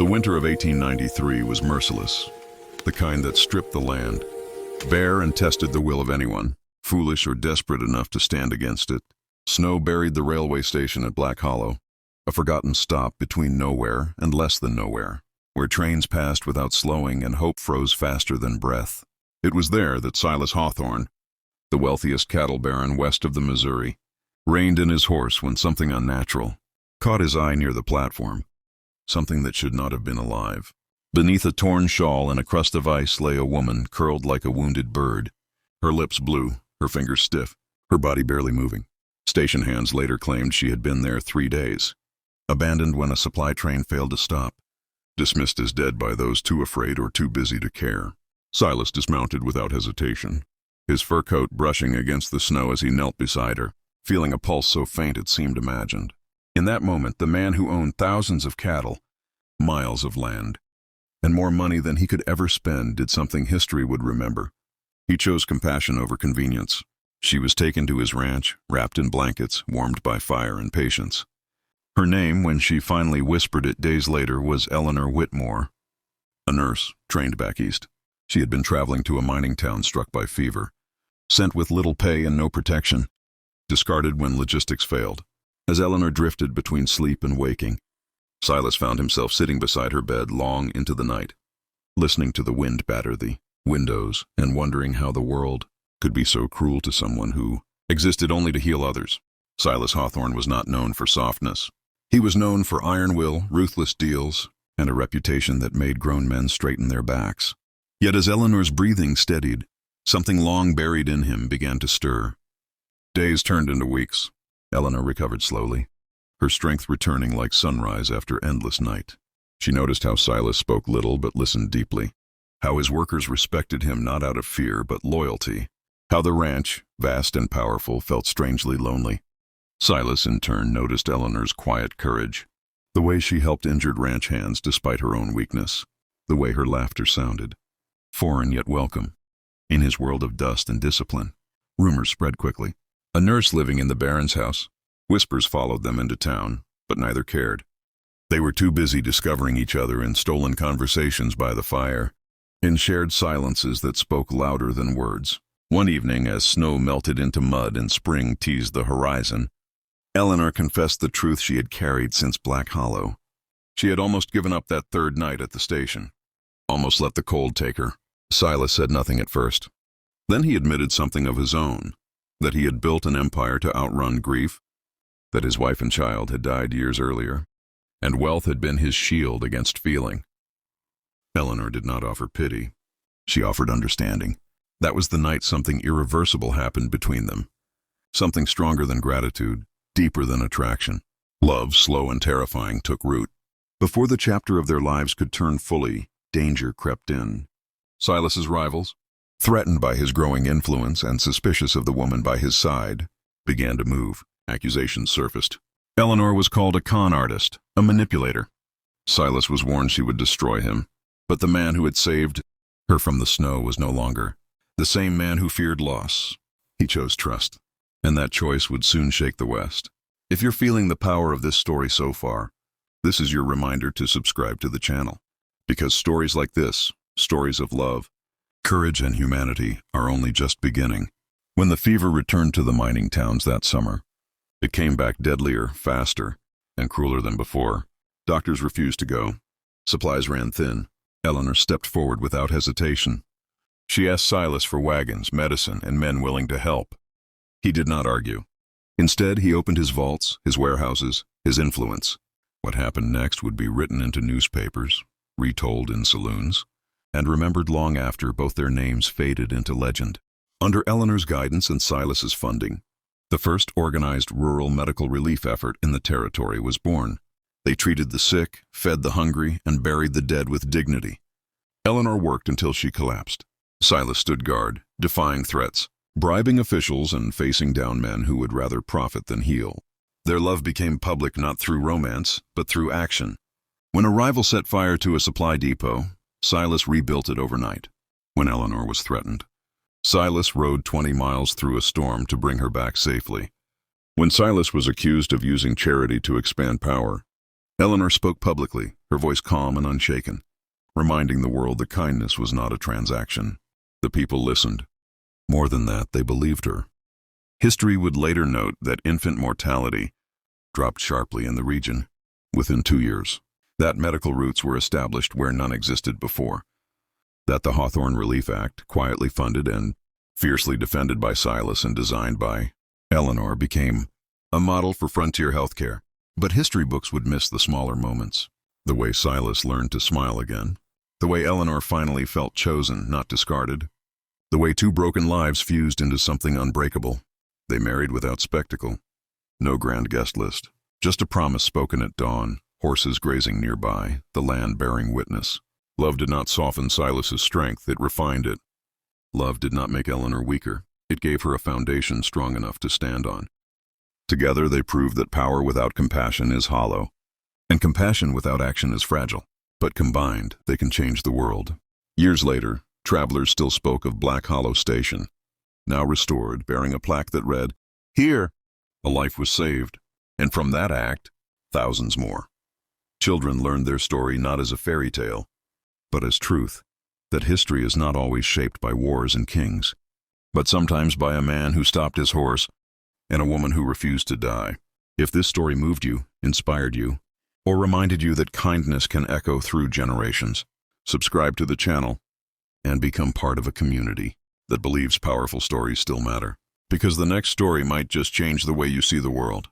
The winter of 1893 was merciless, the kind that stripped the land, bare and tested the will of anyone, foolish or desperate enough to stand against it. Snow buried the railway station at Black Hollow, a forgotten stop between nowhere and less than nowhere, where trains passed without slowing and hope froze faster than breath. It was there that Silas Hawthorne, the wealthiest cattle baron west of the Missouri, reined in his horse when something unnatural caught his eye near the platform, something that should not have been alive. Beneath a torn shawl and a crust of ice lay a woman curled like a wounded bird, her lips blue, her fingers stiff, her body barely moving. Station hands later claimed she had been there 3 days, abandoned when a supply train failed to stop, dismissed as dead by those too afraid or too busy to care. Silas dismounted without hesitation, his fur coat brushing against the snow as he knelt beside her, feeling a pulse so faint it seemed imagined. In that moment, the man who owned thousands of cattle, miles of land, and more money than he could ever spend did something history would remember. He chose compassion over convenience. She was taken to his ranch, wrapped in blankets, warmed by fire and patience. Her name, when she finally whispered it days later, was Eleanor Whitmore, a nurse trained back east. She had been traveling to a mining town struck by fever, sent with little pay and no protection, discarded when logistics failed. As Eleanor drifted between sleep and waking, Silas found himself sitting beside her bed long into the night, listening to the wind batter the windows and wondering how the world could be so cruel to someone who existed only to heal others. Silas Hawthorne was not known for softness. He was known for iron will, ruthless deals, and a reputation that made grown men straighten their backs. Yet as Eleanor's breathing steadied, something long buried in him began to stir. Days turned into weeks. Eleanor recovered slowly, her strength returning like sunrise after endless night. She noticed how Silas spoke little but listened deeply, how his workers respected him not out of fear but loyalty, how the ranch, vast and powerful, felt strangely lonely. Silas, in turn, noticed Eleanor's quiet courage, the way she helped injured ranch hands despite her own weakness, the way her laughter sounded, foreign yet welcome. In his world of dust and discipline, rumors spread quickly. A nurse living in the baron's house. Whispers followed them into town, but neither cared. They were too busy discovering each other in stolen conversations by the fire, in shared silences that spoke louder than words. One evening, as snow melted into mud and spring teased the horizon, Eleanor confessed the truth she had carried since Black Hollow. She had almost given up that third night at the station, almost let the cold take her. Silas said nothing at first. Then he admitted something of his own, that he had built an empire to outrun grief, that his wife and child had died years earlier, and wealth had been his shield against feeling. Eleanor did not offer pity. She offered understanding. That was the night something irreversible happened between them, something stronger than gratitude, deeper than attraction. Love, slow and terrifying, took root. Before the chapter of their lives could turn fully, danger crept in. Silas's rivals, threatened by his growing influence and suspicious of the woman by his side, began to move. Accusations surfaced. Eleanor was called a con artist, a manipulator. Silas was warned she would destroy him, but the man who had saved her from the snow was no longer the same man who feared loss. He chose trust, and that choice would soon shake the West. If you're feeling the power of this story so far, this is your reminder to subscribe to the channel, because stories like this, stories of love, courage and humanity, are only just beginning. When the fever returned to the mining towns that summer, it came back deadlier, faster, and crueler than before. Doctors refused to go. Supplies ran thin. Eleanor stepped forward without hesitation. She asked Silas for wagons, medicine, and men willing to help. He did not argue. Instead, he opened his vaults, his warehouses, his influence. What happened next would be written into newspapers, retold in saloons, and remembered long after both their names faded into legend. Under Eleanor's guidance and Silas's funding, the first organized rural medical relief effort in the territory was born. They treated the sick, fed the hungry, and buried the dead with dignity. Eleanor worked until she collapsed. Silas stood guard, defying threats, bribing officials and facing down men who would rather profit than heal. Their love became public not through romance, but through action. When a rival set fire to a supply depot, Silas rebuilt it overnight. When Eleanor was threatened, Silas rode 20 miles through a storm to bring her back safely. When Silas was accused of using charity to expand power, Eleanor spoke publicly, her voice calm and unshaken, reminding the world that kindness was not a transaction. The people listened. More than that, they believed her. History would later note that infant mortality dropped sharply in the region within 2 years, that medical routes were established where none existed before, that the Hawthorne Relief Act, quietly funded and fiercely defended by Silas and designed by Eleanor, became a model for frontier healthcare. But history books would miss the smaller moments. The way Silas learned to smile again. The way Eleanor finally felt chosen, not discarded. The way 2 broken lives fused into something unbreakable. They married without spectacle. No grand guest list. Just a promise spoken at dawn, horses grazing nearby, the land bearing witness. Love did not soften Silas's strength, it refined it. Love did not make Eleanor weaker. It gave her a foundation strong enough to stand on. Together they proved that power without compassion is hollow, and compassion without action is fragile. But combined, they can change the world. Years later, travelers still spoke of Black Hollow Station, now restored, bearing a plaque that read, "Here, a life was saved." And from that act, thousands more. Children learned their story not as a fairy tale, but as truth, that history is not always shaped by wars and kings, but sometimes by a man who stopped his horse and a woman who refused to die. If this story moved you, inspired you, or reminded you that kindness can echo through generations, subscribe to the channel and become part of a community that believes powerful stories still matter. Because the next story might just change the way you see the world.